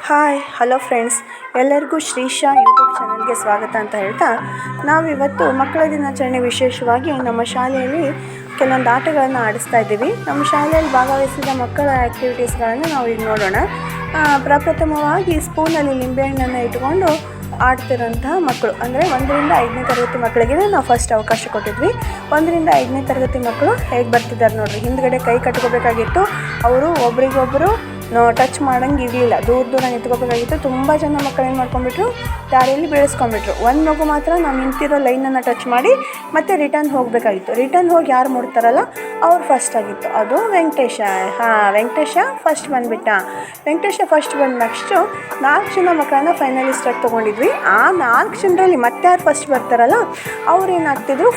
Hi hello friends, ಎಲ್ಲರಿಗೂ Shreesha YouTube ಚಾನಲ್ಗೆ ಸ್ವಾಗತ ಅಂತ ಹೇಳ್ತಾ, ನಾವಿವತ್ತು ಮಕ್ಕಳ ದಿನಾಚರಣೆ ವಿಶೇಷವಾಗಿ ನಮ್ಮ ಶಾಲೆಯಲ್ಲಿ ಕೆಲವೊಂದು ಆಟಗಳನ್ನು ಆಡಿಸ್ತಾ ಇದ್ದೀವಿ. ನಮ್ಮ ಶಾಲೆಯಲ್ಲಿ ಭಾಗವಹಿಸಿದ ಮಕ್ಕಳ ಆ್ಯಕ್ಟಿವಿಟೀಸ್ಗಳನ್ನು ನಾವು ಈಗ ನೋಡೋಣ. ಪ್ರಪ್ರಥಮವಾಗಿ ಸ್ಪೂನಲ್ಲಿ ನಿಂಬೆಹಣ್ಣನ್ನು ಇಟ್ಕೊಂಡು ಆಡ್ತಿರೋಂತಹ ಮಕ್ಕಳು, ಅಂದರೆ 1ರಿಂದ 5ನೇ ತರಗತಿ ಮಕ್ಕಳಿಗೆ ನಾವು ಫಸ್ಟ್ ಅವಕಾಶ ಕೊಟ್ಟಿದ್ವಿ. 1ರಿಂದ 5ನೇ ತರಗತಿ ಮಕ್ಕಳು ಹೇಗೆ ಬರ್ತಿದ್ದಾರೆ ನೋಡಿರಿ. ಹಿಂದ್ಗಡೆ ಕೈ ಕಟ್ಕೋಬೇಕಾಗಿತ್ತು. ಅವರು ಒಬ್ರಿಗೊಬ್ಬರು ಟಚ್ ಮಾಡೋಂಗೆ ಇರಲಿಲ್ಲ, ದೂರ ನಿಂತ್ಕೋಬೇಕಾಗಿತ್ತು. ತುಂಬ ಜನ ಮಕ್ಕಳು ಏನು ಮಾಡ್ಕೊಂಡ್ಬಿಟ್ರು, ದಾರಿಯಲ್ಲಿ ಬೆಳೆಸ್ಕೊಂಡ್ಬಿಟ್ರು. ಒಂದು ಮಗು ಮಾತ್ರ ನಾವು ನಿಂತಿರೋ ಲೈನನ್ನು ಟಚ್ ಮಾಡಿ ಮತ್ತೆ ರಿಟರ್ನ್ ಹೋಗಬೇಕಾಗಿತ್ತು. ರಿಟರ್ನ್ ಹೋಗಿ ಯಾರು ಮುಡ್ತಾರಲ್ಲ ಅವ್ರು ಫಸ್ಟ್ ಆಗಿತ್ತು. ಅದು ವೆಂಕಟೇಶ. ವೆಂಕಟೇಶ ಫಸ್ಟ್ ಬಂದುಬಿಟ್ಟ. ವೆಂಕಟೇಶ ಫಸ್ಟ್ ಬಂದ ನೆಕ್ಸ್ಟು 4 ಜನ ಮಕ್ಕಳನ್ನ ಫೈನಲಿಸ್ಟಾಗಿ ತೊಗೊಂಡಿದ್ವಿ. ಆ 4 ಜನರಲ್ಲಿ ಮತ್ತೆ ಯಾರು ಫಸ್ಟ್ ಬರ್ತಾರಲ್ಲ ಅವ್ರು ಏನಾಗ್ತಿದ್ರು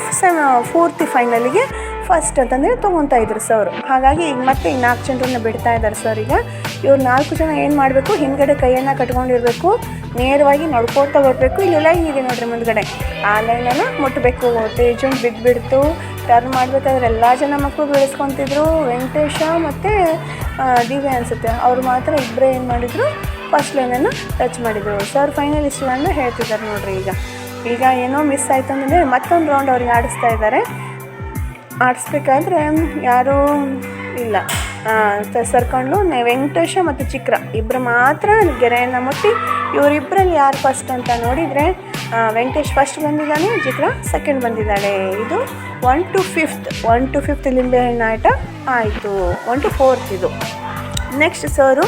ಪೂರ್ತಿ ಫೈನಲಿಗೆ ಫಸ್ಟ್ ಅಂತಂದರೆ ತೊಗೊತಾ ಇದ್ರು ಸರ್. ಹಾಗಾಗಿ ಈಗ ಮತ್ತೆ ಈ 4 ಜನರನ್ನ ಬಿಡ್ತಾ ಇದ್ದಾರೆ ಸರ್. ಈಗ ಇವ್ರು 4 ಜನ ಏನು ಮಾಡಬೇಕು, ಹಿಂದ್ಗಡೆ ಕೈಯನ್ನು ಕಟ್ಕೊಂಡಿರಬೇಕು, ನೇರವಾಗಿ ನಡ್ಕೋತಾ ಬರಬೇಕು. ಇಲ್ಲಿ ಲೈನ್ ಇದೆ ನೋಡಿರಿ ಮುಂದ್ಗಡೆ, ಆ ಲೈನನ್ನು ಮುಟ್ಟಬೇಕು. ತೇಜುಂಡು ಬಿದ್ದು ಟರ್ನ್ ಮಾಡಬೇಕಾದ್ರೆ ಎಲ್ಲ ಜನ ಮಕ್ಕಳು ಬೆಳೆಸ್ಕೊತಿದ್ರು. ವೆಂಕಟೇಶ ಮತ್ತು ದಿವ್ಯ ಅನಿಸುತ್ತೆ, ಅವರು ಮಾತ್ರ ಇಬ್ಬರೇ ಏನು ಮಾಡಿದರು, ಫಸ್ಟ್ ಲೈನನ್ನು ಟಚ್ ಮಾಡಿದರು. ಸರ್ ಫೈನಲಿಸ್ಟ್ಗಳನ್ನು ಹೇಳ್ತಿದ್ದಾರೆ ನೋಡಿರಿ. ಈಗ ಏನೋ ಮಿಸ್ ಆಯಿತು ಅಂದರೆ ಮತ್ತೊಂದು ರೌಂಡ್ ಅವ್ರಿಗೆ ಆಡಿಸ್ತಾ ಇದ್ದಾರೆ. ಆಡಿಸ್ಬೇಕಾದ್ರೆ ಯಾರೂ ಇಲ್ಲ, ಸರ್ಕೊಂಡು ವೆಂಕಟೇಶ ಮತ್ತು ಚಿಕ್ರ ಇಬ್ಬರು ಮಾತ್ರ ಗೆರೆಯನ್ನು ಮುಟ್ಟಿ, ಇವರಿಬ್ಬರಲ್ಲಿ ಯಾರು ಫಸ್ಟ್ ಅಂತ ನೋಡಿದರೆ ವೆಂಕಟೇಶ್ ಫಸ್ಟ್ ಬಂದಿದ್ದಾನೆ, ಚಿಕ್ರ ಸೆಕೆಂಡ್ ಬಂದಿದ್ದಾಳೆ. ಇದು 1 to 5th 1 to 5th ಲಿಂಬೆಹಣ್ಣು ಆಟ ಆಯಿತು. 1 to 4th ಇದು. ನೆಕ್ಸ್ಟ್ ಸರು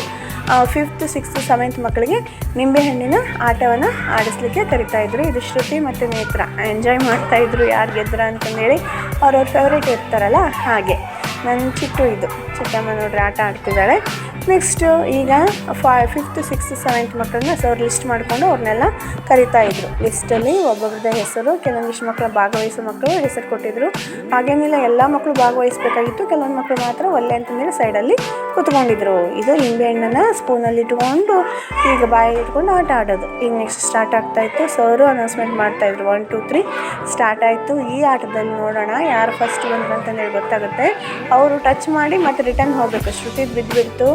5th 6th 7th ಮಕ್ಕಳಿಗೆ ನಿಂಬೆಹಣ್ಣಿನ ಆಟವನ್ನು ಆಡಿಸ್ಲಿಕ್ಕೆ ಕರಿತಾಯಿದ್ರು. ಇದು ಶ್ರುತಿ ಮತ್ತು ನೇತ್ರ ಎಂಜಾಯ್ ಮಾಡ್ತಾಯಿದ್ರು, ಯಾರು ಗೆದ್ರ ಅಂತಂದೇಳಿ ಅವ್ರವ್ರ ಫೇವ್ರೇಟ್ ಇರ್ತಾರಲ್ಲ ಹಾಗೆ. ನನ್ನ ಚಿಟ್ಟಮ್ಮ ನೋಡ್ರಿ ಆಟ ಆಡ್ತಿದ್ದಾಳೆ. ನೆಕ್ಸ್ಟು ಈಗ 5th 6th 7th ಮಕ್ಕಳನ್ನ ಸರ್ ಲಿಸ್ಟ್ ಮಾಡಿಕೊಂಡು ಅವ್ರನ್ನೆಲ್ಲ ಕರಿತಾಯಿದ್ರು. ಲಿಸ್ಟಲ್ಲಿ ಒಬ್ಬೊಬ್ಬರದೇ ಹೆಸರು, ಕೆಲವೊಂದಿಷ್ಟು ಮಕ್ಕಳು ಭಾಗವಹಿಸೋ ಮಕ್ಕಳು ಹೆಸರು ಕೊಟ್ಟಿದ್ರು. ಹಾಗೇನಿಲ್ಲ, ಎಲ್ಲ ಮಕ್ಕಳು ಭಾಗವಹಿಸಬೇಕಾಗಿತ್ತು. ಕೆಲವೊಂದು ಮಕ್ಕಳು ಮಾತ್ರ ಒಲ್ಲೆ ಅಂತಂದೇಳಿ ಸೈಡಲ್ಲಿ ಕೂತ್ಕೊಂಡಿದ್ರು. ಇದು ನಿಂಬೆಹಣ್ಣನ್ನು ಸ್ಪೂನಲ್ಲಿ ಇಟ್ಕೊಂಡು ಈಗ ಬಾಯಲ್ಲಿ ಇಟ್ಕೊಂಡು ಆಟ ಆಡೋದು. ಈಗ ನೆಕ್ಸ್ಟ್ ಸ್ಟಾರ್ಟ್ ಆಗ್ತಾಯಿತ್ತು. ಸರು ಅನೌನ್ಸ್ಮೆಂಟ್ ಮಾಡ್ತಾಯಿದ್ರು 1 2 3 ಸ್ಟಾರ್ಟ್ ಆಯಿತು. ಈ ಆಟದಲ್ಲಿ ನೋಡೋಣ ಯಾರು ಫಸ್ಟ್ ಬಂದರು ಅಂತಂದೇಳಿ ಗೊತ್ತಾಗುತ್ತೆ. ಅವರು ಟಚ್ ಮಾಡಿ ಮತ್ತು ರಿಟರ್ನ್ ಹೋಗಬೇಕು. ಶ್ರುತಿ ಬಿದ್ದುಬಿಡ್ತು.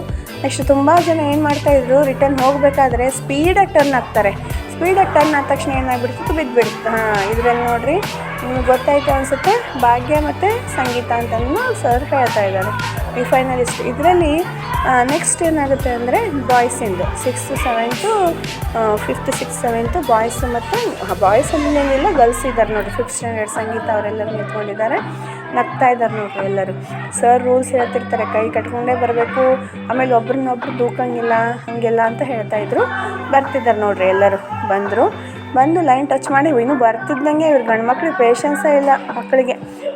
ನೆಕ್ಸ್ಟ್ ತುಂಬ ಜನ ಏನು ಮಾಡ್ತಾಯಿದ್ರು, ರಿಟರ್ನ್ ಹೋಗಬೇಕಾದ್ರೆ ಸ್ಪೀಡಾಗಿ ಟರ್ನ್ ಆಗ್ತಾರೆ. ಸ್ಪೀಡಾಗಿ ಟರ್ನ್ ಆದ ತಕ್ಷಣ ಏನಾಗ್ಬಿಡ್ತಿತ್ತು, ಬಿದ್ದುಬಿಡ್ತು. ಇದರಲ್ಲಿ ನೋಡಿರಿ, ನಿಮ್ಗೆ ಗೊತ್ತಾಯ್ತು ಅನಿಸುತ್ತೆ, ಭಾಗ್ಯ ಮತ್ತು ಸಂಗೀತ ಅಂತಲೂ ಸರ್ ಹೇಳ್ತಾ ಇದ್ದಾರೆ ಈ ಫೈನಲಿಸ್ಟ್. ಇದರಲ್ಲಿ ನೆಕ್ಸ್ಟ್ ಏನಾಗುತ್ತೆ ಅಂದರೆ ಬಾಯ್ಸಿಂದು 6th 7th 5th 6th 7th boys ಮತ್ತು ಬಾಯ್ಸ್ ಏನಿಲ್ಲ, ಗರ್ಲ್ಸ್ ಇದ್ದಾರೆ ನೋಡಿರಿ. 5th ಸ್ಟ್ಯಾಂಡರ್ಡ್ ಸಂಗೀತ ಅವರೆಲ್ಲರೂ ನಿಂತ್ಕೊಂಡಿದ್ದಾರೆ, ನಗ್ತಾ ಇದ್ದಾರೆ ನೋಡಿರಿ ಎಲ್ಲರೂ. ಸರ್ ರೂಲ್ಸ್ ಹೇಳ್ತಿರ್ತಾರೆ, ಕೈ ಕಟ್ಕೊಂಡೇ ಬರಬೇಕು, ಆಮೇಲೆ ಒಬ್ರನ್ನೊಬ್ರು ದೂಕಂಗಿಲ್ಲ ಹಾಗೆಲ್ಲ ಅಂತ ಹೇಳ್ತಾಯಿದ್ರು. ಬರ್ತಿದ್ದಾರೆ ನೋಡಿರಿ, ಎಲ್ಲರೂ ಬಂದು ಲೈನ್ ಟಚ್ ಮಾಡಿ ಇನ್ನೂ ಬರ್ತಿದ್ದಂಗೆ ಇವ್ರು ಗಂಡು ಮಕ್ಳಿಗೆ ಪೇಷನ್ಸೇ ಇಲ್ಲ. ಮಕ್ಕಳಿಗೆ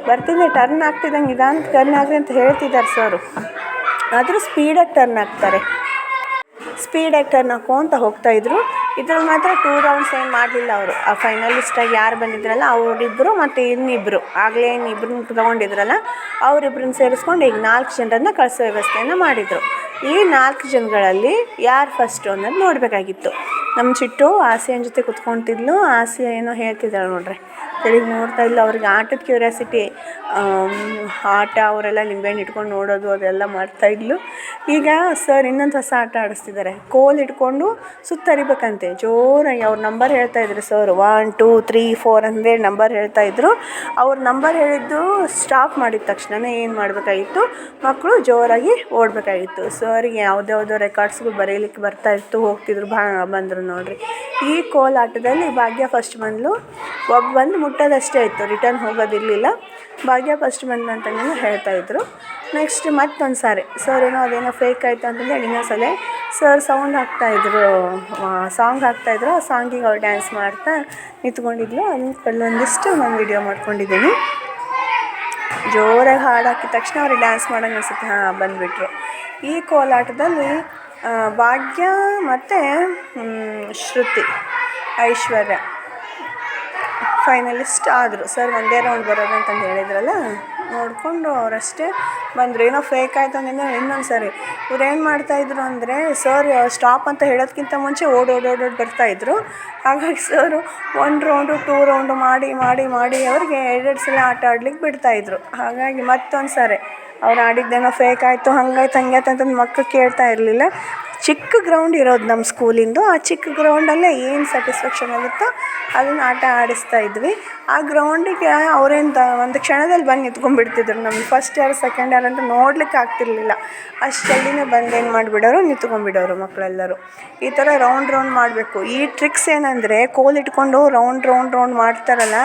ಬರ್ತಿದ್ದೆ ಟರ್ನ್ ಆಗ್ತಿದ್ದಂಗೆ ನಿಧಾನಕ್ಕೆ ಟರ್ನ್ ಆಗಲಿ ಅಂತ ಹೇಳ್ತಿದ್ದಾರೆ ಸರು. ಆದರೂ ಸ್ಪೀಡಾಗಿ ಟರ್ನ್ ಆಗ್ತಾರೆ. ಸ್ಪೀಡಾಗಿ ಟರ್ನ್ ಹಾಕೋಂತ ಹೋಗ್ತಾಯಿದ್ರು. ಇದ್ರಲ್ಲಿ ಮಾತ್ರ 2 ರೌಂಡ್ಸ್ ಏನು ಮಾಡಲಿಲ್ಲ ಅವರು. ಆ ಫೈನಲಿಸ್ಟಾಗಿ ಯಾರು ಬಂದಿದ್ರಲ್ಲ ಅವರಿಬ್ಬರು ಮತ್ತು ಇನ್ನಿಬ್ಬರು, ಆಗಲೇ ಇನ್ನಿಬ್ಬರನ್ನ ತೊಗೊಂಡಿದ್ರಲ್ಲ ಅವರಿಬ್ಬರನ್ನ ಸೇರಿಸ್ಕೊಂಡು ಈಗ 4 ಜನರನ್ನು ಕಳಿಸೋ ವ್ಯವಸ್ಥೆಯನ್ನು ಮಾಡಿದರು. ಈ 4 ಜನಗಳಲ್ಲಿ ಯಾರು ಫಸ್ಟು ಅನ್ನೋದು ನೋಡಬೇಕಾಗಿತ್ತು. ನಮ್ಮ ಚಿಟ್ಟು ಆಸೆಯನ ಜೊತೆ ಕುತ್ಕೊತಿದ್ಲು. ಆಸೆ ಏನೋ ಹೇಳ್ತಿದ್ದಾಳೆ ನೋಡ್ರಿ, ತೆರಿಗೆ ನೋಡ್ತಾ ಇಲ್ಲ. ಅವ್ರಿಗೆ ಆಟದ ಕ್ಯೂರಿಯಾಸಿಟಿ, ಆಟ ಅವರೆಲ್ಲ ನಿಂಬೆಹಣ್ಣು ಇಟ್ಕೊಂಡು ನೋಡೋದು ಅದೆಲ್ಲ ಮಾಡ್ತಾಯಿದ್ಲು. ಈಗ ಸರ್ ಇನ್ನೊಂದು ಹೊಸ ಆಟ ಆಡಿಸ್ತಿದ್ದಾರೆ. ಕೋಲ್ ಇಟ್ಕೊಂಡು ಸುತ್ತರಿಬೇಕಂತೆ ಜೋರಾಗಿ. ಅವ್ರ ನಂಬರ್ ಹೇಳ್ತಾಯಿದ್ರು ಸರ್, 1 2 3 4 ಅಂದೇಳಿ ನಂಬರ್ ಹೇಳ್ತಾಯಿದ್ರು. ಅವ್ರ ನಂಬರ್ ಹೇಳಿದ್ದು ಸ್ಟಾಪ್ ಮಾಡಿದ ತಕ್ಷಣ ಏನು ಮಾಡಬೇಕಾಗಿತ್ತು, ಮಕ್ಕಳು ಜೋರಾಗಿ ಓಡಬೇಕಾಗಿತ್ತು. ಸರ್ಗೆ ಯಾವುದ್ಯಾವುದೋ ರೆಕಾರ್ಡ್ಸ್ಗಳು ಬರೀಲಿಕ್ಕೆ ಬರ್ತಾಯಿತ್ತು, ಹೋಗ್ತಿದ್ರು. ಬಂದರು ನೋಡಿರಿ. ಈ ಕೋಲ್ ಆಟದಲ್ಲಿ ಭಾಗ್ಯ ಫಸ್ಟ್ ಬಂದಳು. ಬಂದು ಮುಟ್ಟೋದಷ್ಟೇ ಇತ್ತು, ರಿಟರ್ನ್ ಹೋಗೋದಿರಲಿಲ್ಲ. ಭಾಗ್ಯ ಫಸ್ಟ್ ಬಂದಂತಲೂ ಹೇಳ್ತಾಯಿದ್ರು. ನೆಕ್ಸ್ಟ್ ಮತ್ತೊಂದು ಸಾರಿ ಸರ್ ಅದೇನೋ ಫೇಕ್ ಆಯಿತು ಅಂತಂದೇಳಿ ಇನ್ನೊಂದ್ಸಲ ಸರ್ ಸಾಂಗ್ ಹಾಕ್ತಾಯಿದ್ರು. ಆ ಸಾಂಗಿಗೆ ಅವ್ರು ಡ್ಯಾನ್ಸ್ ಮಾಡ್ತಾ ನಿಂತ್ಕೊಂಡಿದ್ಲು. ಅದನ್ನು ಕೆಲವೊಂದಿಷ್ಟು ನಾನು ವಿಡಿಯೋ ಮಾಡ್ಕೊಂಡಿದ್ದೀನಿ. ಜೋರಾಗಿ ಹಾಡು ಹಾಕಿದ ತಕ್ಷಣ ಅವ್ರಿಗೆ ಡ್ಯಾನ್ಸ್ ಮಾಡೋಂಗೆ ಅನಿಸುತ್ತೆ. ಬಂದುಬಿಟ್ರು. ಈ ಕೋಲಾಟದಲ್ಲಿ ಭಾಗ್ಯ ಮತ್ತು ಶ್ರುತಿ, ಐಶ್ವರ್ಯ ಫೈನಲಿಸ್ಟ್ ಆದರು. ಸರ್ ಒಂದೇ ರೌಂಡ್ ಬರೋದು ಅಂತಂದು ಹೇಳಿದ್ರಲ್ಲ, ನೋಡಿಕೊಂಡು ಅವರಷ್ಟೇ ಬಂದರು. ಏನೋ ಫೇಕ್ ಆಯಿತು ಅಂದರೆ ಇನ್ನೊಂದು ಸರಿ ಇವ್ರು ಏನು ಮಾಡ್ತಾಯಿದ್ರು ಅಂದರೆ, ಸರ್ ಸ್ಟಾಪ್ ಅಂತ ಹೇಳೋದಕ್ಕಿಂತ ಮುಂಚೆ ಓಡೋಡಿ ಬರ್ತಾಯಿದ್ರು. ಹಾಗಾಗಿ ಸರು 1 ರೌಂಡು 2 ರೌಂಡು ಮಾಡಿ ಅವ್ರಿಗೆ 2 ಸಲ ಆಟ ಆಡ್ಲಿಕ್ಕೆ ಬಿಡ್ತಾಯಿದ್ರು. ಹಾಗಾಗಿ ಮತ್ತೊಂದು ಸಾರಿ ಅವ್ರು ಆಡಿದ್ದೇನೋ ಫೇಕ್ ಆಯಿತು, ಹಂಗಾಯ್ತು ಅಂತಂದು ಮಕ್ಕಳು ಕೇಳ್ತಾ ಇರಲಿಲ್ಲ. ಚಿಕ್ಕ ಗ್ರೌಂಡ್ ಇರೋದು ನಮ್ಮ ಸ್ಕೂಲಿಂದು. ಆ ಚಿಕ್ಕ ಗ್ರೌಂಡಲ್ಲೇ ಏನು ಸ್ಯಾಟಿಸ್ಫ್ಯಾಕ್ಷನ್ ಆಗುತ್ತೋ ಅದನ್ನು ಆಟ ಆಡಿಸ್ತಾ ಇದ್ವಿ. ಆ ಗ್ರೌಂಡಿಗೆ ಅವರಿಂದ ಒಂದು ಕ್ಷಣದಲ್ಲಿ ಬಂದು ನಿಂತ್ಕೊಂಡ್ಬಿಡ್ತಿದ್ರು. ನಮ್ಗೆ ಫಸ್ಟ್ ಇಯರ್ ಸೆಕೆಂಡ್ ಇಯರ್ ಅಂತ ನೋಡ್ಲಿಕ್ಕೆ ಆಗ್ತಿರ್ಲಿಲ್ಲ. ಅಷ್ಟು ಜಲ್ದಿನೇ ಬಂದು ಏನು ಮಾಡಿಬಿಡೋರು, ನಿಂತ್ಕೊಂಡ್ಬಿಡೋರು ಮಕ್ಕಳೆಲ್ಲರೂ. ಈ ಥರ ರೌಂಡ್ ಮಾಡಬೇಕು. ಈ ಟ್ರಿಕ್ಸ್ ಏನಂದರೆ ಕೋಲಿಟ್ಕೊಂಡು ರೌಂಡ್ ಮಾಡ್ತಾರಲ್ಲ,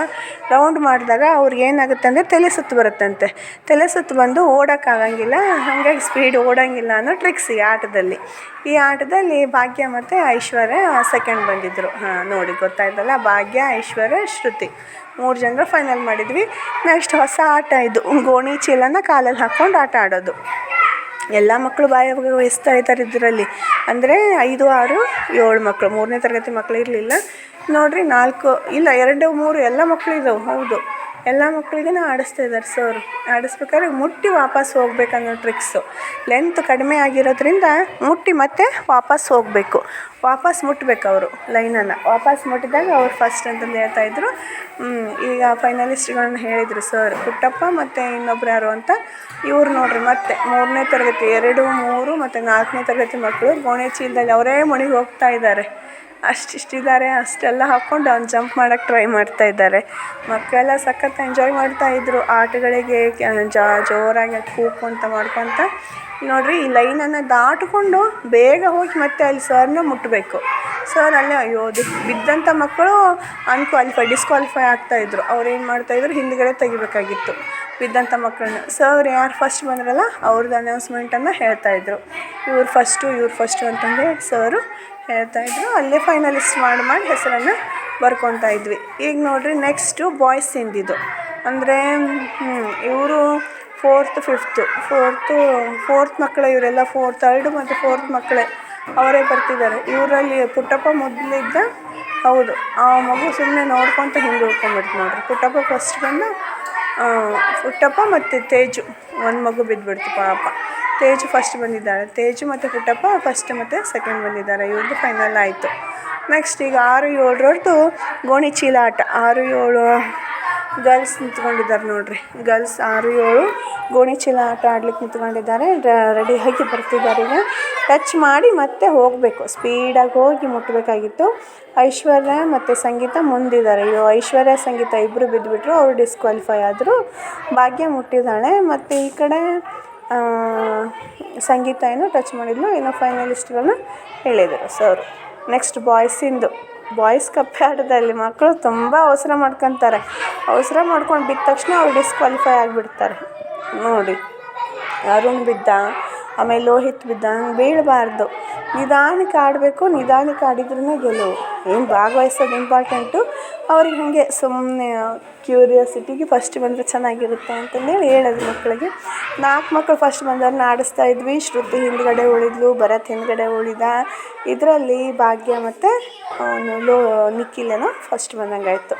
ರೌಂಡ್ ಮಾಡಿದಾಗ ಅವ್ರಿಗೆ ಏನಾಗುತ್ತೆ ಅಂದರೆ ತಲೆ ಸುತ್ತು ಬರುತ್ತಂತೆ. ತಲೆ ಸುತ್ತು ಬಂದು ಓಡೋಕ್ಕಾಗಂಗಿಲ್ಲ, ಹಾಗಾಗಿ ಸ್ಪೀಡ್ ಓಡೋಂಗಿಲ್ಲ ಅನ್ನೋ ಟ್ರಿಕ್ಸ್ ಈ ಆಟದಲ್ಲಿ. ಈ ಆಟದಲ್ಲಿ ಭಾಗ್ಯ ಮತ್ತು ಐಶ್ವರ್ಯ ಸೆಕೆಂಡ್ ಬಂದಿದ್ದರು. ನೋಡಿ ಗೊತ್ತಾಯ್ತಲ್ಲ, ಭಾಗ್ಯ, ಐಶ್ವರ್ಯ, ಶ್ರುತಿ 3 ಜನರು ಫೈನಲ್ ಮಾಡಿದ್ವಿ. ನೆಕ್ಸ್ಟ್ ಹೊಸ ಆಟ ಇದು, ಗೋಣಿ ಚೀಲನ ಕಾಲಲ್ಲಿ ಹಾಕ್ಕೊಂಡು ಆಟ ಆಡೋದು. ಎಲ್ಲ ಮಕ್ಕಳು ಭಾಗವಹಿಸ್ತಾ ಇದ್ದಾರೆ ಇದರಲ್ಲಿ. ಅಂದರೆ 5, 6, 7 ಮಕ್ಕಳು. 3ನೇ ತರಗತಿ ಮಕ್ಕಳು ಇರಲಿಲ್ಲ ನೋಡಿರಿ. 4 ಇಲ್ಲ 2, 3 ಎಲ್ಲ ಮಕ್ಕಳು ಇದ್ದವು. ಹೌದು, ಎಲ್ಲ ಮಕ್ಕಳಿಗೆ ಆಡಿಸ್ತಾ ಇದ್ದಾರೆ ಸರ್. ಆಡಿಸ್ಬೇಕಾದ್ರೆ ಮುಟ್ಟಿ ವಾಪಸ್ ಹೋಗ್ಬೇಕನ್ನೋ ಟ್ರಿಕ್ಸು. ಲೆಂತ್ ಕಡಿಮೆ ಆಗಿರೋದ್ರಿಂದ ಮುಟ್ಟಿ ಮತ್ತೆ ವಾಪಸ್ ಹೋಗಬೇಕು. ವಾಪಸ್ ಮುಟ್ಟಬೇಕು ಅವರು ಲೈನನ್ನು. ವಾಪಸ್ ಮುಟ್ಟಿದಾಗ ಅವ್ರು ಫಸ್ಟ್ ಅಂತಂದು ಹೇಳ್ತಾಯಿದ್ರು. ಈಗ ಫೈನಲಿಸ್ಟ್ಗಳನ್ನ ಹೇಳಿದರು ಸರ್, ಪುಟ್ಟಪ್ಪ ಮತ್ತು ಇನ್ನೊಬ್ರು ಯಾರು ಅಂತ. ಇವ್ರು ನೋಡ್ರಿ ಮತ್ತೆ 3ನೇ ತರಗತಿ 2, 3 ಮತ್ತು 4ನೇ ತರಗತಿ ಮಕ್ಕಳು ಗೋಣಿ ಚೀಲದಲ್ಲಿ ಅವರೇ ಮುಳುಗಿ ಹೋಗ್ತಾ ಇದ್ದಾರೆ. ಅಷ್ಟಿದ್ದಾರೆ, ಅಷ್ಟೆಲ್ಲ ಹಾಕ್ಕೊಂಡು ಅವ್ನು ಜಂಪ್ ಮಾಡೋಕ್ಕೆ ಟ್ರೈ ಮಾಡ್ತಾಯಿದ್ದಾರೆ. ಮಕ್ಕಳೆಲ್ಲ ಸಖತ್ ಎಂಜಾಯ್ ಮಾಡ್ತಾಯಿದ್ರು ಆಟಗಳಿಗೆ. ಜೋರಾಗಿ ಕೂಗ್ಕೊಂತ ಮಾಡ್ಕೊತ ನೋಡಿರಿ, ಈ ಲೈನನ್ನು ದಾಟಿಕೊಂಡು ಬೇಗ ಹೋಗಿ ಮತ್ತೆ ಅಲ್ಲಿ ಸರ್ನ ಮುಟ್ಟಬೇಕು. ಸರ್ ಅಲ್ಲೇ ಬಿದ್ದಂಥ ಮಕ್ಕಳು ಡಿಸ್ಕ್ವಾಲಿಫೈ ಆಗ್ತಾಯಿದ್ರು. ಅವ್ರು ಏನು ಮಾಡ್ತಾಯಿದ್ರು, ಹಿಂದ್ಗಡೆ ತೆಗಿಬೇಕಾಗಿತ್ತು ಬಿದ್ದಂಥ ಮಕ್ಕಳನ್ನ. ಸರ್ ಯಾರು ಫಸ್ಟ್ ಬಂದ್ರಲ್ಲ ಅವ್ರದ್ದು ಅನೌನ್ಸ್ಮೆಂಟನ್ನು ಹೇಳ್ತಾಯಿದ್ರು. ಇವ್ರು ಫಸ್ಟು ಅಂತಂದು ಸರು ಹೇಳ್ತಾಯಿದ್ರು. ಅಲ್ಲೇ ಫೈನಲಿಸ್ಟ್ ಮಾಡಿ ಹೆಸರನ್ನು ಬರ್ಕೊತಾ ಇದ್ವಿ. ಈಗ ನೋಡಿರಿ ನೆಕ್ಸ್ಟು ಬಾಯ್ಸಿಂದಿದು. ಅಂದರೆ ಇವರು 4th 5th 4th ಮಕ್ಕಳು ಇವರೆಲ್ಲ. 3rd ಮತ್ತು 4th ಮಕ್ಕಳೇ ಅವರೇ ಬರ್ತಿದ್ದಾರೆ. ಇವರಲ್ಲಿ ಪುಟ್ಟಪ್ಪ ಮೊದಲಿದ್ದ. ಹೌದು, ಆ ಮಗು ಸುಮ್ಮನೆ ನೋಡ್ಕೊತ ಹಿಂಗೆ ಉಳ್ಕೊಂಬಿಡ್ತು ನೋಡಿರಿ. ಪುಟ್ಟಪ್ಪ ಫಸ್ಟ್ ಬಂದು ಪುಟ್ಟಪ್ಪ ಮತ್ತು ತೇಜು ಒಂದು ಮಗು ಬಿದ್ದುಬಿಡ್ತು ಪಾಪ. ತೇಜು ಫಸ್ಟ್ ಬಂದಿದ್ದಾಳೆ. ತೇಜು ಮತ್ತು ಪುಟ್ಟಪ್ಪ ಫಸ್ಟ್ ಮತ್ತು ಸೆಕೆಂಡ್ ಬಂದಿದ್ದಾರೆ. ಇವ್ರದ್ದು ಫೈನಲ್ ಆಯಿತು. ನೆಕ್ಸ್ಟ್ ಈಗ 6, 7ರದ್ದು ಗೋಣಿ ಚೀಲ ಆಟ. 6, 7 ಗರ್ಲ್ಸ್ ನಿಂತ್ಕೊಂಡಿದ್ದಾರೆ ನೋಡಿರಿ. ಗರ್ಲ್ಸ್ 6, 7 ಗೋಣಿ ಚೀಲ ಆಟ ಆಡ್ಲಿಕ್ಕೆ ನಿಂತ್ಕೊಂಡಿದ್ದಾರೆ. ರೆಡಿಯಾಗಿ ಬರ್ತಿದ್ದಾರೆ. ಈಗ ಟಚ್ ಮಾಡಿ ಮತ್ತೆ ಹೋಗಬೇಕು, ಸ್ಪೀಡಾಗಿ ಹೋಗಿ ಮುಟ್ಟಬೇಕಾಗಿತ್ತು. ಐಶ್ವರ್ಯ ಮತ್ತು ಸಂಗೀತ ಮುಂದಿದ್ದಾರೆ. ಐಶ್ವರ್ಯ ಸಂಗೀತ ಇಬ್ಬರು ಬಿದ್ದುಬಿಟ್ರು, ಅವರು ಡಿಸ್ಕ್ವಾಲಿಫೈ ಆದರು. ಭಾಗ್ಯ ಮುಟ್ಟಿದ್ದಾಳೆ. ಮತ್ತು ಈ ಕಡೆ ಸಂಗೀತ ಏನೋ ಟಚ್ ಮಾಡಿದ್ಲು. ಏನೋ ಫೈನಲಿಸ್ಟ್ಗಳನ್ನ ಹೇಳಿದರು ಸರ್. ನೆಕ್ಸ್ಟ್ ಬಾಯ್ಸ್ ಕಪ್ಪೆ ಆಟದಲ್ಲಿ ಮಕ್ಕಳು ತುಂಬ ಅವಸರ ಮಾಡ್ಕೊತಾರೆ. ಅವಸರ ಮಾಡ್ಕೊಂಡು ಬಿದ್ದ ತಕ್ಷಣ ಅವ್ರು ಡಿಸ್ಕ್ವಾಲಿಫೈ ಆಗಿಬಿಡ್ತಾರೆ ನೋಡಿ. ಅರುಣ್ ಬಿದ್ದ, ಆಮೇಲೆ ಲೋಹಿತ್ ಬಿದ್ದ. ಹಂಗೆ ಬೀಳಬಾರ್ದು, ನಿಧಾನಕ್ಕೆ ಆಡಬೇಕು. ನಿಧಾನಕ್ಕೆ ಆಡಿದ್ರೂ ಗೆಲುವು. ಏನು ಭಾಗವಹಿಸೋದು ಇಂಪಾರ್ಟೆಂಟು. ಅವ್ರಿಗೆ ಹಾಗೆ ಸುಮ್ಮನೆ ಕ್ಯೂರಿಯಾಸಿಟಿಗೆ ಫಸ್ಟ್ ಬಂದರೆ ಚೆನ್ನಾಗಿರುತ್ತೆ ಅಂತಂದೇಳಿ ಹೇಳೋದು ಮಕ್ಕಳಿಗೆ. 4 ಮಕ್ಕಳು ಫಸ್ಟ್ ಬಂದವ್ರನ್ನ ಆಡಿಸ್ತಾ ಇದ್ವಿ. ಶ್ರುತಿ ಹಿಂದ್ಗಡೆ ಉಳಿದ್ಲು, ಭರತ್ ಹಿಂದ್ಗಡೆ ಉಳಿದ. ಇದರಲ್ಲಿ ಭಾಗ್ಯ ಮತ್ತು ನಿಖಿಲೇನೋ ಫಸ್ಟ್ ಬಂದಂಗಾಯಿತು.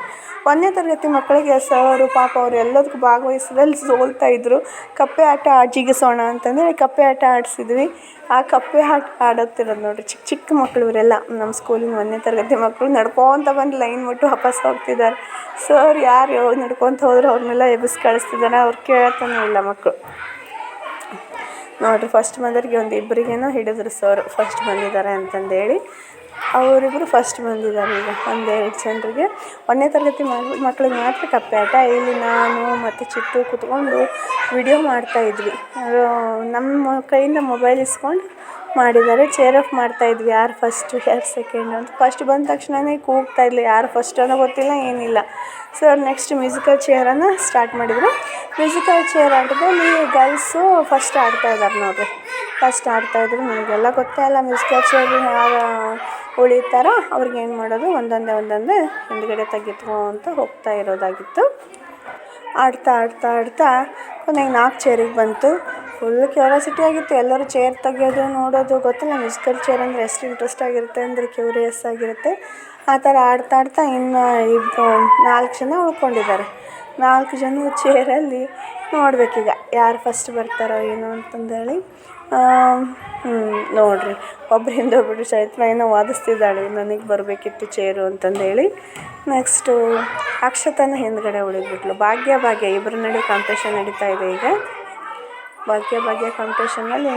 1ನೇ ತರಗತಿ ಮಕ್ಕಳಿಗೆ ಸರು ಪಾಪ ಅವರು ಎಲ್ಲದಕ್ಕೂ ಭಾಗವಹಿಸೋದ್ರಲ್ಲಿ ಸೋಲ್ತಾಯಿದ್ರು. ಕಪ್ಪೆ ಆಟ ಜಿಗಿಸೋಣ ಅಂತಂದೇಳಿ ಕಪ್ಪೆ ಆಟ ಆಡಿಸಿದ್ವಿ. ಆ ಕಪ್ಪೆ ಆಟ ಆಡುತ್ತಿರೋದು ನೋಡಿರಿ. ಚಿಕ್ಕ ಮಕ್ಕಳು ಇವರೆಲ್ಲ. ನಮ್ಮ ಸ್ಕೂಲಿನ 1ನೇ ತರಗತಿ ಮಕ್ಕಳು ನಡ್ಕೊತ ಬಂದು ಲೈನ್ ಮುಟ್ಟು ವಾಪಸ್ ಹೋಗ್ತಿದ್ದಾರೆ. ಸರ್ ಯಾರು ನಡ್ಕೊತ ಹೋದ್ರು ಅವ್ರನ್ನೆಲ್ಲ ಎಬ್ಬಿಸಿ ಕಳಿಸ್ತಿದ್ದಾರೆ. ಅವ್ರು ಕೇಳ್ತಾನೆ ಇಲ್ಲ ಮಕ್ಕಳು ನೋಡಿರಿ. ಫಸ್ಟ್ ಬಂದವ್ರಿಗೆ ಒಂದು ಇಬ್ಬರಿಗೇನೋ ಹಿಡಿದ್ರು ಸರ್ ಫಸ್ಟ್ ಬಂದಿದ್ದಾರೆ ಅಂತಂದೇಳಿ. ಅವರಿಬ್ಬರು ಫಸ್ಟ್ ಬಂದಿದ್ದಾರೆ. ಈಗ 1-2 ಜನರಿಗೆ 1ನೇ ತರಗತಿ ಮಕ್ಕಳಿಗೆ ಮಾತ್ರ ಕಪ್ಪೆ ಆಟ. ಇಲ್ಲಿ ನಾನು ಮತ್ತು ಚಿಟ್ಟು ಕೂತ್ಕೊಂಡು ವಿಡಿಯೋ ಮಾಡ್ತಾಯಿದ್ವಿ. ನಮ್ಮ ಕೈಯಿಂದ ಮೊಬೈಲ್ ಇಸ್ಕೊಂಡು ಮಾಡಿದ್ದಾರೆ. ಚೇರ್ ಆಫ್ ಮಾಡ್ತಾಯಿದ್ವಿ, ಯಾರು ಫಸ್ಟು ಯಾರು ಸೆಕೆಂಡು ಅಂತ. ಫಸ್ಟ್ ಬಂದ ತಕ್ಷಣವೇ ಕೂಗ್ತಾಯಿದ್ಲು, ಯಾರು ಫಸ್ಟ್ ಅನ್ನೋ ಗೊತ್ತಿಲ್ಲ ಏನಿಲ್ಲ. ಸರ್ ನೆಕ್ಸ್ಟ್ ಮ್ಯೂಸಿಕಲ್ ಚೇರನ್ನು ಸ್ಟಾರ್ಟ್ ಮಾಡಿದರು. ಮ್ಯೂಸಿಕಲ್ ಚೇರ್ ಆಟದಲ್ಲಿ ಗರ್ಲ್ಸು ಫಸ್ಟ್ ಆಡ್ತಾಯಿದ್ದಾರೆ ನೋಡಿರಿ. ಫಸ್ಟ್ ಆಡ್ತಾಯಿದ್ರು. ನನಗೆಲ್ಲ ಗೊತ್ತೇ ಇಲ್ಲ ಮ್ಯೂಸಿಕಲ್ ಚೇರ್ ಯಾರು ಉಳಿತಾರೋ ಅವ್ರಿಗೆ ಏನು ಮಾಡೋದು, ಒಂದೊಂದೇ ಹಿಂದ್ಗಡೆ ತೆಗೆದುಕೊಂತ ಹೋಗ್ತಾ ಇರೋದಾಗಿತ್ತು. ಆಡ್ತಾ ಕೊನೆಗೆ 4 ಚೇರಿಗೆ ಬಂತು. ಫುಲ್ ಕ್ಯೂರಿಯಾಸಿಟಿ ಆಗಿತ್ತು. ಎಲ್ಲರೂ ಚೇರ್ ತೆಗಿಯೋದು ನೋಡೋದು. ಗೊತ್ತಿಲ್ಲ ಮ್ಯೂಸಿಕಲ್ ಚೇರ್ ಅಂದರೆ ಎಷ್ಟು ಇಂಟ್ರೆಸ್ಟ್ ಆಗಿರುತ್ತೆ ಅಂದರೆ ಕ್ಯೂರಿಯಸ್ ಆಗಿರುತ್ತೆ. ಆ ಥರ ಆಡ್ತಾ ಇನ್ನು 4 ಜನ ಉಳ್ಕೊಂಡಿದ್ದಾರೆ. 4 ಜನ ಚೇರಲ್ಲಿ ನೋಡಬೇಕೀಗ ಯಾರು ಫಸ್ಟ್ ಬರ್ತಾರೋ ಏನೋ ಅಂತಂದೇಳಿ. ನೋಡಿರಿ, ಒಬ್ಬರಿಂದ ಒಬ್ಬರು ಚೈತ್ರ ಏನೋ ವಾದಿಸ್ತಿದ್ದಾಳೆ, ನನಗೆ ಬರಬೇಕಿತ್ತು ಚೇರು ಅಂತಂದೇಳಿ. ನೆಕ್ಸ್ಟು ಅಕ್ಷತನ ಹಿಂದ್ಗಡೆ ಉಳಿದ್ಬಿಟ್ಲು. ಭಾಗ್ಯ ಇಬ್ಬರ ನಡುವೆ ಕಾಂಪಿಟೇಷನ್ ನಡೀತಾ ಇದೆ ಈಗ. ಭಾಗ್ಯ ಕಾಂಪಿಟೇಷನ್ನಲ್ಲಿ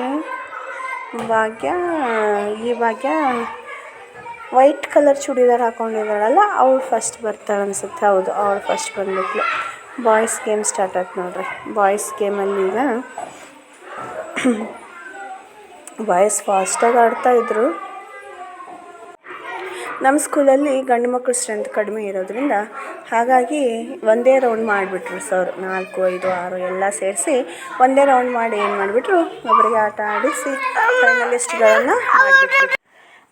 ಭಾಗ್ಯ ಈ ಭಾಗ್ಯ ವೈಟ್ ಕಲರ್ ಚೂಡಿದಾರ್ ಹಾಕ್ಕೊಂಡಿದ್ದಾಳಲ್ಲ, ಅವಳು ಫಸ್ಟ್ ಬರ್ತಾಳೆ ಅನಿಸುತ್ತೆ. ಹೌದು, ಅವಳು ಫಸ್ಟ್ ಬಂದ್ಬಿಟ್ಲು. ಬಾಯ್ಸ್ ಗೇಮ್ ಸ್ಟಾರ್ಟ್ ಆಯ್ತು ನೋಡ್ರಿ. ಬಾಯ್ಸ್ ಗೇಮಲ್ಲಿ ಈಗ ಬಾಯ್ಸ್ ಫಾಸ್ಟಾಗಿ ಆಡ್ತಾಯಿದ್ರು. ನಮ್ಮ ಸ್ಕೂಲಲ್ಲಿ ಗಂಡು ಮಕ್ಕಳು ಸ್ಟ್ರೆಂತ್ ಕಡಿಮೆ ಇರೋದ್ರಿಂದ ಹಾಗಾಗಿ ಒಂದೇ ರೌಂಡ್ ಮಾಡಿಬಿಟ್ರು ಸರ್. 4, 5, 6 ಎಲ್ಲ ಸೇರಿಸಿ ಒಂದೇ ರೌಂಡ್ ಮಾಡಿ ಏನು ಮಾಡಿಬಿಟ್ರು, ಒಬ್ಬರಿಗೆ ಆಟ ಆಡಿಸಿ ಫೈನಲಿಸ್ಟ್ಗಳನ್ನು ಮಾಡಿಬಿಟ್ರು.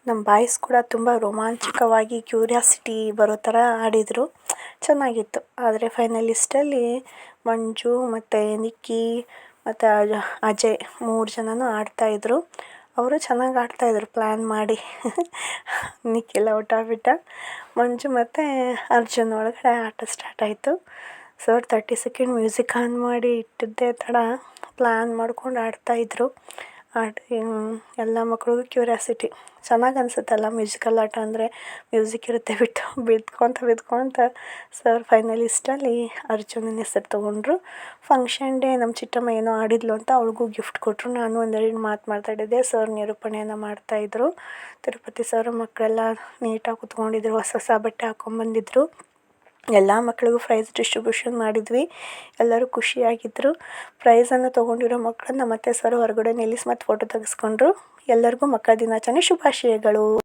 ನಮ್ಮ ಬಾಯ್ಸ್ ಕೂಡ ತುಂಬ ರೋಮಾಂಚಕವಾಗಿ ಕ್ಯೂರಿಯಾಸಿಟಿ ಬರೋ ಥರ ಆಡಿದರು, ಚೆನ್ನಾಗಿತ್ತು. ಆದರೆ ಫೈನಲಿಸ್ಟಲ್ಲಿ ಮಂಜು ಮತ್ತು ನಿಕ್ಕಿ ಮತ್ತು ಅಜಯ್ 3 ಜನನೂ ಆಡ್ತಾಯಿದ್ರು. ಅವರು ಚೆನ್ನಾಗಿ ಆಡ್ತಾಯಿದ್ರು ಪ್ಲ್ಯಾನ್ ಮಾಡಿ. ನಿಖಿಲ್ ಔಟ್ ಆಗಿಬಿಟ್ಟ. ಮಂಜು ಮತ್ತು ಅರ್ಜುನ್ ಒಳಗಡೆ ಆಟ ಸ್ಟಾರ್ಟ್ ಆಯಿತು. ಸರ್ 30 ಸೆಕೆಂಡ್ ಮ್ಯೂಸಿಕ್ ಆನ್ ಮಾಡಿ ಇಟ್ಟಿದ್ದೇ ತಡ ಪ್ಲ್ಯಾನ್ ಮಾಡ್ಕೊಂಡು ಆಡ್ತಾಯಿದ್ರು. ಎಲ್ಲ ಮಕ್ಳಿಗೂ ಕ್ಯೂರಿಯಾಸಿಟಿ. ಚೆನ್ನಾಗಿ ಅನಿಸುತ್ತಲ್ಲ ಮ್ಯೂಸಿಕಲ್ ಆಟ ಅಂದರೆ. ಮ್ಯೂಸಿಕ್ ಇರುತ್ತೆ, ಬಿದ್ಕೊತ ಸರ್ ಫೈನಲಿಸ್ಟಲ್ಲಿ ಅರ್ಜುನನ ಹೆಸರು ತೊಗೊಂಡ್ರು. ಫಂಕ್ಷನ್ ಡೇ ನಮ್ಮ ಚಿಕ್ಕಮ್ಮ ಏನೋ ಆಡಿದ್ಲು ಅಂತ ಅವಳಿಗೂ ಗಿಫ್ಟ್ ಕೊಟ್ಟರು. ನಾನು ಒಂದೆರಡು ಮಾತಾಡಿದ್ದೆ. ಸರ್ ನಿರೂಪಣೆಯನ್ನು ಮಾಡ್ತಾಯಿದ್ರು. ತಿರುಪತಿ ಸರ್ ಮಕ್ಕಳೆಲ್ಲ ನೀಟಾಗಿ ಕೂತ್ಕೊಂಡಿದ್ರು. ಹೊಸ ಬಟ್ಟೆ ಹಾಕ್ಕೊಂಬಂದಿದ್ರು. ಎಲ್ಲ ಮಕ್ಕಳಿಗೂ ಪ್ರೈಸ್ ಡಿಸ್ಟ್ರಿಬ್ಯೂಷನ್ ಮಾಡಿದ್ವಿ. ಎಲ್ಲರೂ ಖುಷಿಯಾಗಿದ್ದರು. ಪ್ರೈಸನ್ನು ತೊಗೊಂಡಿರೋ ಮಕ್ಕಳನ್ನ ಮತ್ತೆ ಸರ್ ಹೊರಗಡೆ ನಿಲ್ಲಿಸಿ ಮತ್ತೆ ಫೋಟೋ ತೆಗೆಸ್ಕೊಂಡ್ರು. ಎಲ್ಲರಿಗೂ ಮಕ್ಕಳ ದಿನಾಚರಣೆ ಶುಭಾಶಯಗಳು.